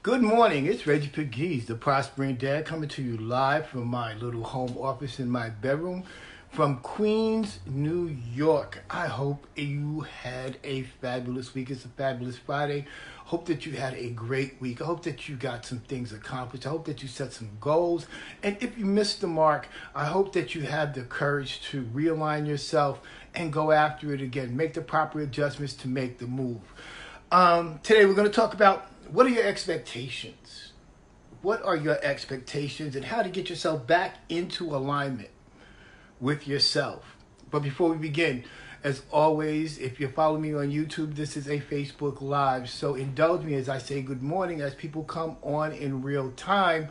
Good morning, it's Reggie Pegues, the Prospering Dad, coming to you live from my little home office in my bedroom from Queens, New York. I hope you had a fabulous week. It's a fabulous Friday. Hope that you had a great week. I hope that you got some things accomplished. I hope that you set some goals. And if you missed the mark, I hope that you had the courage to realign yourself and go after it again. Make the proper adjustments to make the move. Today we're going to talk about what are your expectations? What are your expectations and how to get yourself back into alignment with yourself? But before we begin, as always, if you're following me on YouTube, this is a Facebook Live. So indulge me as I say good morning as people come on in real time.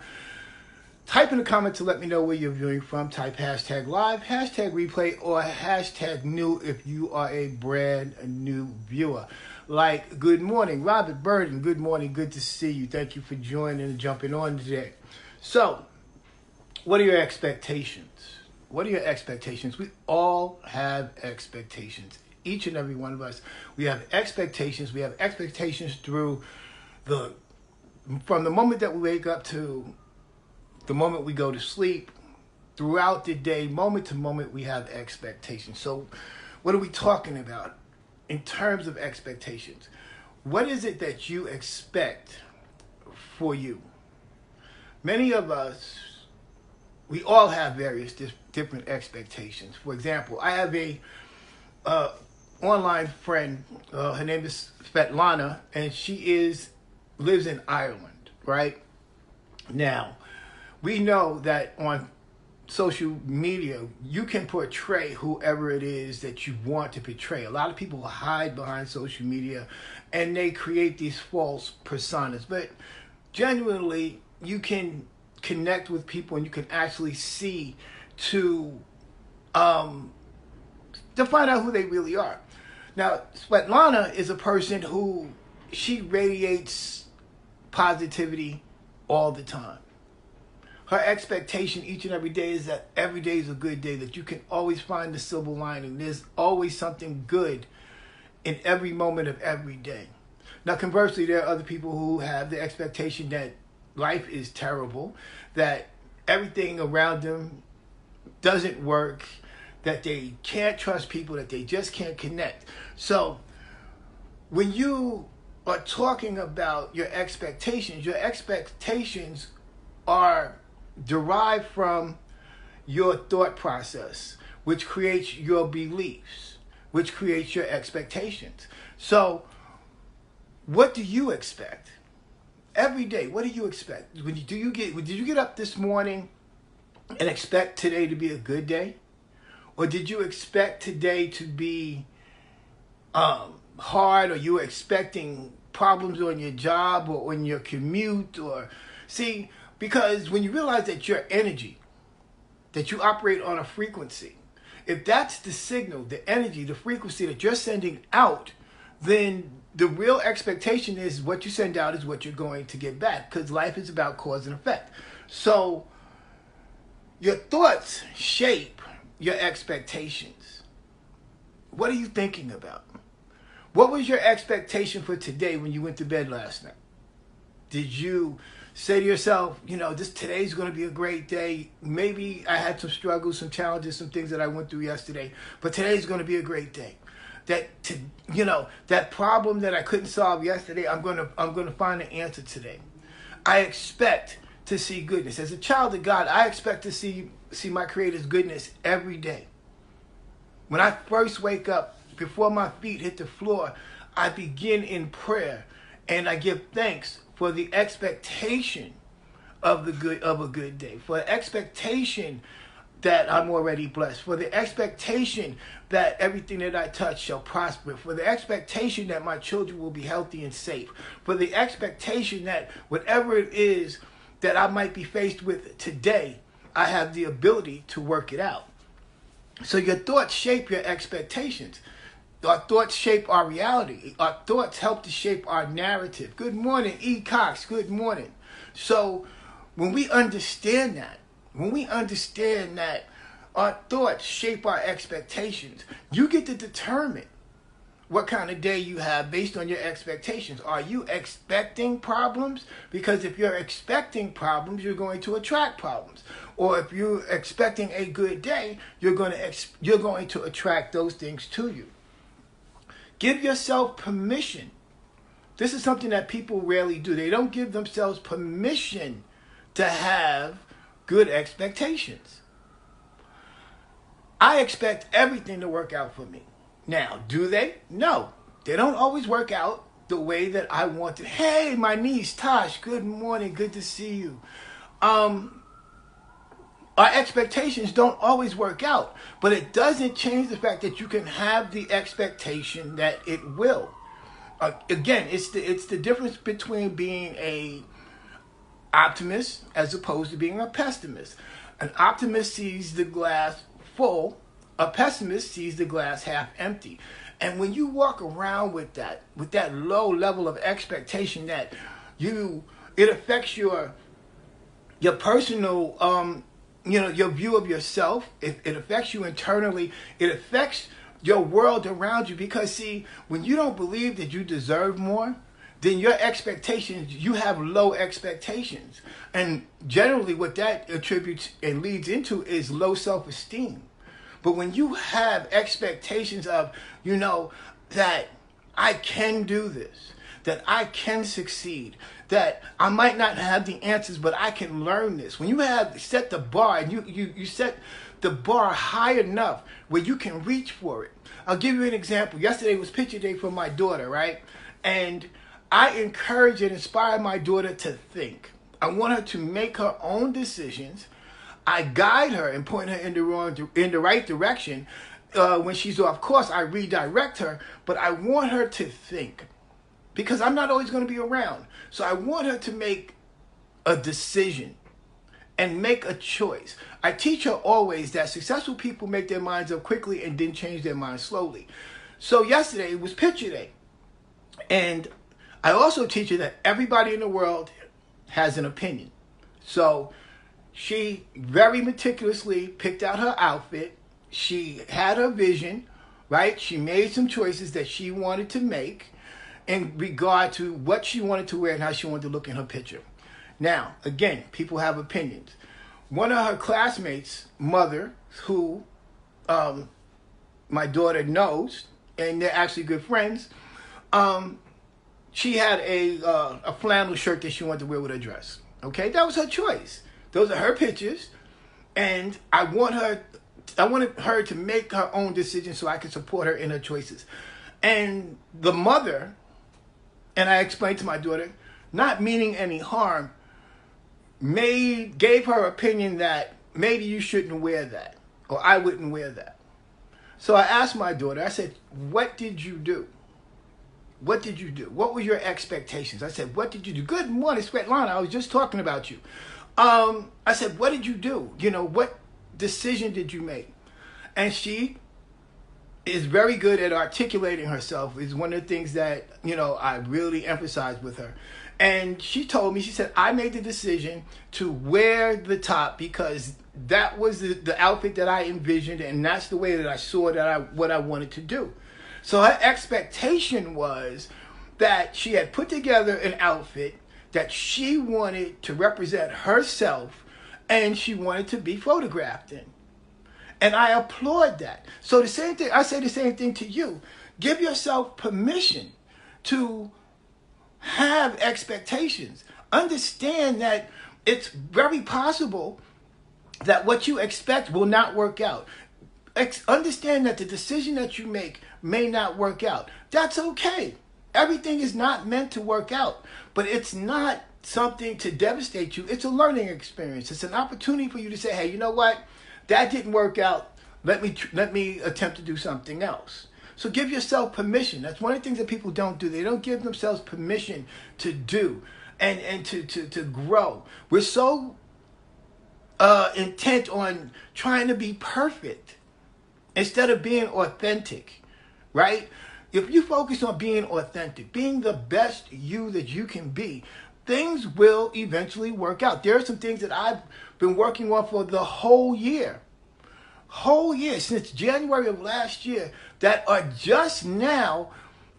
Type in the comment to let me know where you're viewing from. Type hashtag live, hashtag replay, or hashtag new if you are a brand new viewer. Like, good morning, Robert Burden. Good morning. Good to see you. Thank you for joining and jumping on today. So, what are your expectations? What are your expectations? We all have expectations. Each and every one of us. We have expectations. We have expectations from the moment that we wake up to the moment we go to sleep. Throughout the day, moment to moment, we have expectations. So, what are we talking about? In terms of expectations, what is it that you expect for you? Many of us, we all have various different expectations. For example, I have a online friend. Her name is Svetlana, and she lives in Ireland. Right now, we know that on social media, you can portray whoever it is that you want to portray. A lot of people hide behind social media and they create these false personas. But genuinely, you can connect with people and you can actually see to find out who they really are. Now, Svetlana is a person who she radiates positivity all the time. Her expectation each and every day is that every day is a good day, that you can always find the silver lining. There's always something good in every moment of every day. Now, conversely, there are other people who have the expectation that life is terrible, that everything around them doesn't work, that they can't trust people, that they just can't connect. So, when you are talking about your expectations are derived from your thought process, which creates your beliefs, which creates your expectations. So, what do you expect? Every day, what do you expect? Did you get up this morning and expect today to be a good day? Or did you expect today to be hard, or you were expecting problems on your job or on your commute? Because when you realize that your energy, that you operate on a frequency, if that's the signal, the energy, the frequency that you're sending out, then the real expectation is what you send out is what you're going to get back, because life is about cause and effect. So your thoughts shape your expectations. What are you thinking about? What was your expectation for today when you went to bed last night? Did you say to yourself, today's going to be a great day. Maybe I had some struggles, some challenges, some things that I went through yesterday, but today's going to be a great day. That problem that I couldn't solve yesterday, I'm going to find an answer today. I expect to see goodness. As a child of God, I expect to see my Creator's goodness every day. When I first wake up, before my feet hit the floor, I begin in prayer and I give thanks for the expectation of a good day, for the expectation that I'm already blessed, for the expectation that everything that I touch shall prosper, for the expectation that my children will be healthy and safe, for the expectation that whatever it is that I might be faced with today, I have the ability to work it out. So your thoughts shape your expectations. Our thoughts shape our reality. Our thoughts help to shape our narrative. Good morning, E. Cox. Good morning. So when we understand that our thoughts shape our expectations, you get to determine what kind of day you have based on your expectations. Are you expecting problems? Because if you're expecting problems, you're going to attract problems. Or if you're expecting a good day, you're going to attract those things to you. Give yourself permission. This is something that people rarely do. They don't give themselves permission to have good expectations. I expect everything to work out for me. Now, do they? No. They don't always work out the way that I want it. Hey, my niece, Tosh, good morning. Good to see you. Our expectations don't always work out, but it doesn't change the fact that you can have the expectation that it will. Again, it's the difference between being a optimist as opposed to being a pessimist. An optimist sees the glass full. A pessimist sees the glass half empty. And when you walk around with that low level of expectation that it affects your personal your view of yourself, it affects you internally, it affects your world around you. Because see, when you don't believe that you deserve more, then your expectations, you have low expectations. And generally what that attributes and leads into is low self-esteem. But when you have expectations of, that I can do this, that I can succeed, that I might not have the answers, but I can learn this. When you have set the bar and you set the bar high enough where you can reach for it. I'll give you an example. Yesterday was picture day for my daughter, right? And I encourage and inspire my daughter to think. I want her to make her own decisions. I guide her and point her in the right direction. When she's off course, I redirect her, but I want her to think, because I'm not always going to be around. So I want her to make a decision and make a choice. I teach her always that successful people make their minds up quickly and then change their minds slowly. So yesterday was picture day. And I also teach her that everybody in the world has an opinion. So she very meticulously picked out her outfit. She had her vision, right? She made some choices that she wanted to make in regard to what she wanted to wear and how she wanted to look in her picture. Now, again, people have opinions. One of her classmates' mother, who my daughter knows, and they're actually good friends, she had a flannel shirt that she wanted to wear with her dress. Okay, that was her choice. Those are her pictures, and I wanted her to make her own decision so I could support her in her choices. And the mother, and I explained to my daughter, not meaning any harm, gave her opinion that maybe you shouldn't wear that, or I wouldn't wear that. So I asked my daughter, I said, what did you do? What did you do? What were your expectations? I said, what did you do? Good morning, Svetlana. I was just talking about you. I said, what did you do? What decision did you make? And she is very good at articulating herself. Is one of the things that, I really emphasize with her. And she told me, she said, I made the decision to wear the top because that was the outfit that I envisioned, and that's the way that I saw what I wanted to do. So her expectation was that she had put together an outfit that she wanted to represent herself and she wanted to be photographed in. And I applaud that. So the same thing, I say the same thing to you. Give yourself permission to have expectations. Understand that it's very possible that what you expect will not work out. Understand that the decision that you make may not work out. That's okay. Everything is not meant to work out, but it's not something to devastate you. It's a learning experience. It's an opportunity for you to say, hey, you know what? That didn't work out. Let me attempt to do something else. So give yourself permission. That's one of the things that people don't do. They don't give themselves permission to do and to grow. We're so intent on trying to be perfect instead of being authentic, right? If you focus on being authentic, being the best you that you can be, things will eventually work out. There are some things that I've been working on for the whole year. whole year, since January of last year, that are just now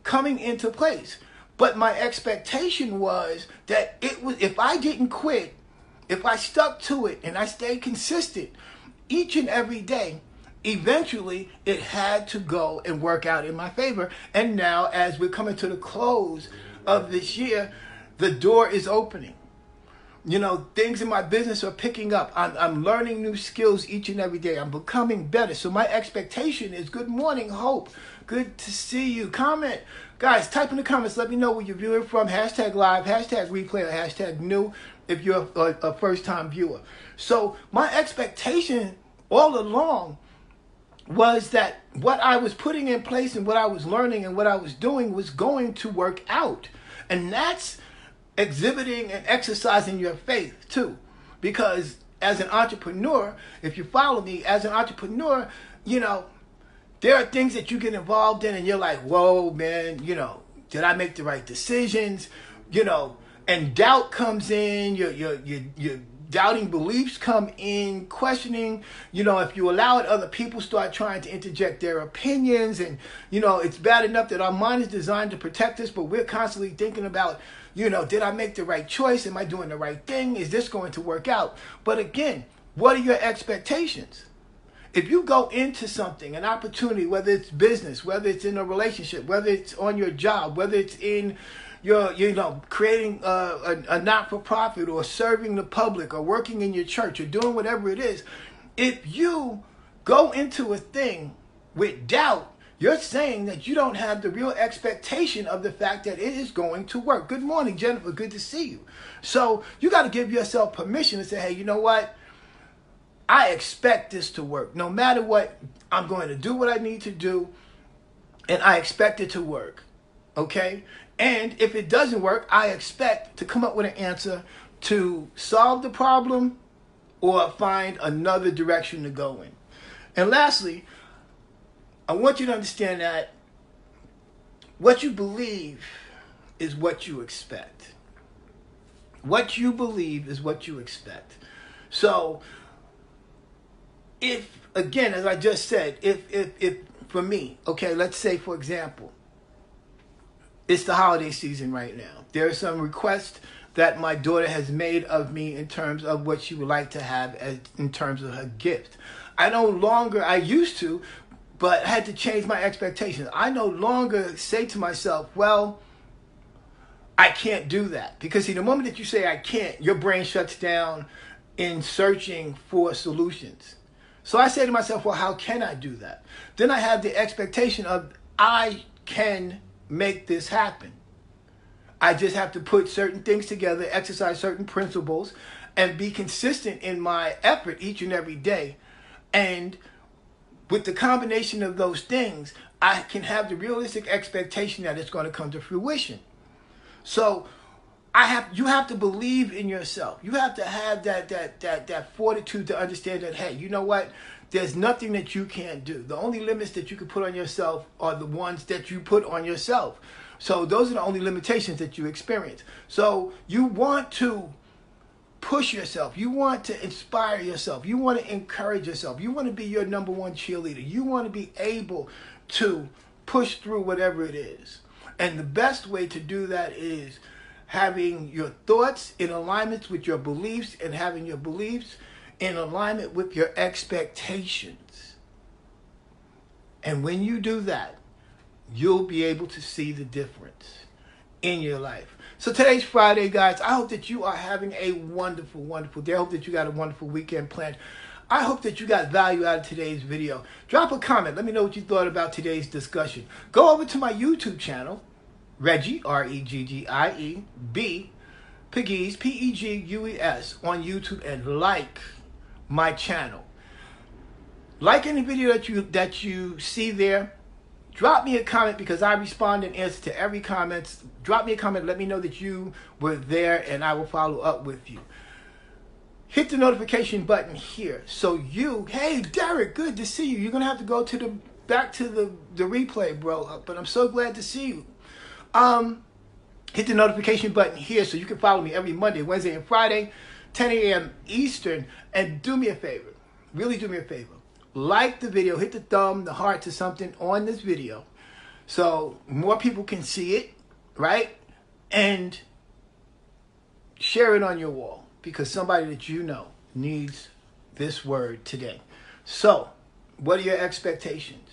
coming into place. But my expectation was that it was, if I didn't quit, if I stuck to it and I stayed consistent each and every day, eventually it had to go and work out in my favor. And now, as we're coming to the close of this year, the door is opening. You know, things in my business are picking up. I'm learning new skills each and every day. I'm becoming better. So my expectation is, good morning, Hope. Good to see you. Comment. Guys, type in the comments. Let me know where you're viewing from. Hashtag live, hashtag replay, or hashtag new if you're a first-time viewer. So my expectation all along was that what I was putting in place and what I was learning and what I was doing was going to work out. And that's exhibiting and exercising your faith too, because as an entrepreneur, if you follow me, as an entrepreneur, you know, there are things that you get involved in and you're like, whoa, man, you know, did I make the right decisions? You know, and doubt comes in, your doubting beliefs come in, questioning, you know, if you allow it, other people start trying to interject their opinions. And, you know, it's bad enough that our mind is designed to protect us, but we're constantly thinking about, you know, did I make the right choice? Am I doing the right thing? Is this going to work out? But again, what are your expectations? If you go into something, an opportunity, whether it's business, whether it's in a relationship, whether it's on your job, whether it's in your, you know, creating a not-for-profit or serving the public or working in your church or doing whatever it is, if you go into a thing with doubt, you're saying that you don't have the real expectation of the fact that it is going to work. Good morning, Jennifer. Good to see you. So you got to give yourself permission to say, hey, you know what? I expect this to work. No matter what, I'm going to do what I need to do, and I expect it to work. Okay? And if it doesn't work, I expect to come up with an answer to solve the problem or find another direction to go in. And lastly, I want you to understand that what you believe is what you expect. What you believe is what you expect. So, if, again, as I just said, if for me, okay, let's say, for example, it's the holiday season right now. There are some requests that my daughter has made of me in terms of what she would like to have as in terms of her gift. I used to, but I had to change my expectations. I no longer say to myself, well, I can't do that. Because see, the moment that you say I can't, your brain shuts down in searching for solutions. So I say to myself, well, how can I do that? Then I have the expectation of I can make this happen. I just have to put certain things together, exercise certain principles, and be consistent in my effort each and every day. And with the combination of those things, I can have the realistic expectation that it's going to come to fruition. So you have to believe in yourself. You have to have that fortitude to understand that, hey, you know what? There's nothing that you can't do. The only limits that you can put on yourself are the ones that you put on yourself. So those are the only limitations that you experience. So you want to push yourself. You want to inspire yourself. You want to encourage yourself. You want to be your number one cheerleader. You want to be able to push through whatever it is. And the best way to do that is having your thoughts in alignment with your beliefs and having your beliefs in alignment with your expectations. And when you do that, you'll be able to see the difference in your life. So today's Friday, guys. I hope that you are having a wonderful, wonderful day. I hope that you got a wonderful weekend planned. I hope that you got value out of today's video. Drop a comment. Let me know what you thought about today's discussion. Go over to my YouTube channel, Reggie, R-E-G-G-I-E, B, Pegues, P-E-G-U-E-S, on YouTube, and like my channel. Like any video that you see there. Drop me a comment because I respond and answer to every comment. Drop me a comment. Let me know that you were there and I will follow up with you. Hit the notification button here. So hey, Derek, good to see you. You're going to have to go back to the replay, bro. But I'm so glad to see you. Hit the notification button here so you can follow me every Monday, Wednesday, and Friday, 10 a.m. Eastern. And do me a favor. Really do me a favor. like the video, hit the thumb, the heart to something on this video so more people can see it, right? And share it on your wall because somebody that you know needs this word today. So, what are your expectations?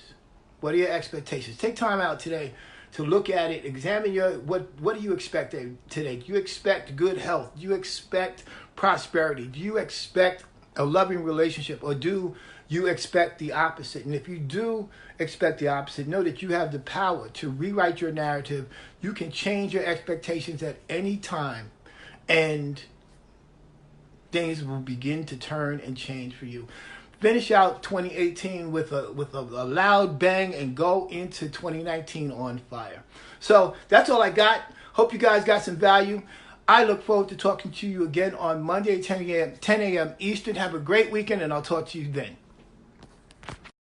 What are your expectations? Take time out today to look at it, examine what do you expect today? Do you expect good health? Do you expect prosperity? Do you expect a loving relationship, or do you expect the opposite? And if you do expect the opposite, know that you have the power to rewrite your narrative. You can change your expectations at any time, and things will begin to turn and change for you. Finish out 2018 with a loud bang and go into 2019 on fire. So that's all I got. Hope you guys got some value. I look forward to talking to you again on Monday, 10 a.m. Eastern. Have a great weekend, and I'll talk to you then.